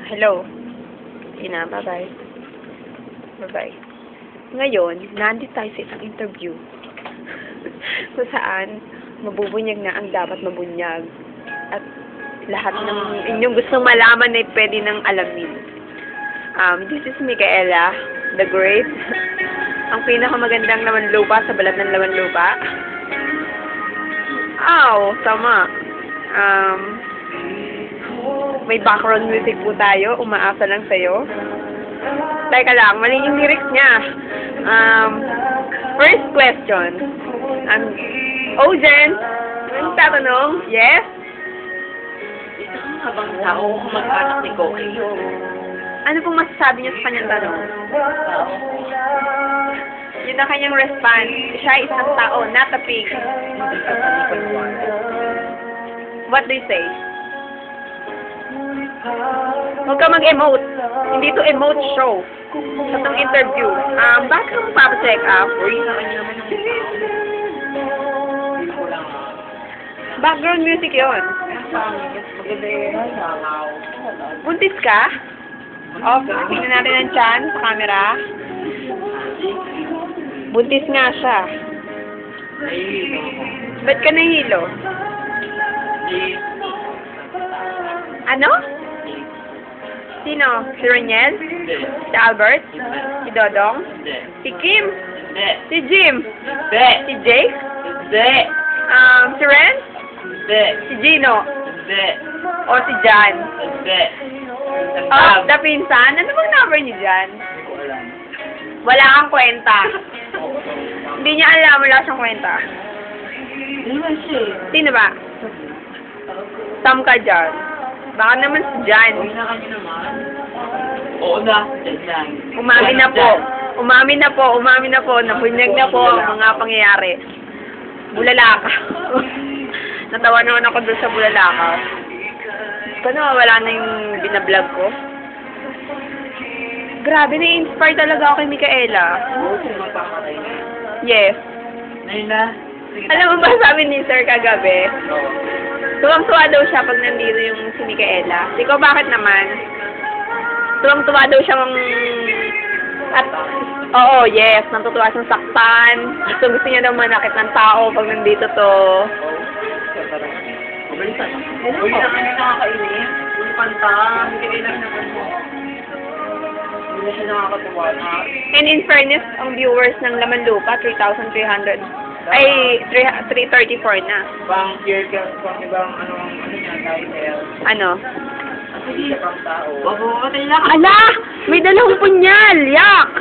Hello. Ina, bye-bye. Bye-bye. Ngayon, nandito tayo sa isang interview. Kung saan, mabubunyag na ang dapat mabunyag. At lahat ng inyong gustong malaman ay pwede nang alamin. This is Micaela, the Great. Ang pinakamagandang laman lupa sa balat ng laman lupa. Tama. May background music po tayo. Umaasa lang sa'yo. Teka lang, mali yung lyrics niya. First question. Jen, anong tatanong? Yes? Isang habang tao kung mag-anak ni Koki. Ano pong masasabi niyo sa kanyang tanong? Yun ang kanyang response. Siya ay isang tao, not a pig. What do you say? Huwag ka mag-emote. Hindi to emote show. Sa itong interview. Bakit ka magpapacheck up? Background music yun. Maganda yun. Buntis ka? Tingnan natin ang tiyan sa camera. Buntis nga siya. Ba't ka nahilo? Ano? Sino? Si Roniel? Si Albert? Si Dodong? Si Kim? Si Jim? Si Jake? Si Ren? Si Gino? O si Jan? The pinsan? Ano bang number niyo dyan? Wala kang kwenta. Hindi niya alam, wala siyang kwenta. Sino ba? Sam ka dyan. Baka naman si Jan. Oo na. Umamin na po. Umamin na po. Umamin na po. Nabunyag na po ang mga pangyayari. Bulalaka. Natawa naman ako doon sa bulalaka. Paano wala na yung binablog ko? Grabe, na-inspire talaga ako kay Micaela. Yes. Alam mo ba sabi ni Sir kagabi? Tuwang-tuwa daw siya pag nandito yung si Micaela. Ikaw bakit naman? Tuwang-tuwa daw siyang... Oo, yes. Natutuwa siyang saktan. Gusto niya daw manakit ng tao pag nandito to. Uy, na kami nakakainis. Uy, kanta. Hindi kailan naman mo. Hindi na siya nakakatuwa na. And in fairness, ang viewers ng Laman Lupa, 3,300. Ay, 334 na. Pang year ka, pang ibang ano niya, title. Ano? Hindi siya pang tao. Wabo, Ala! May dalawang punyal! Yak!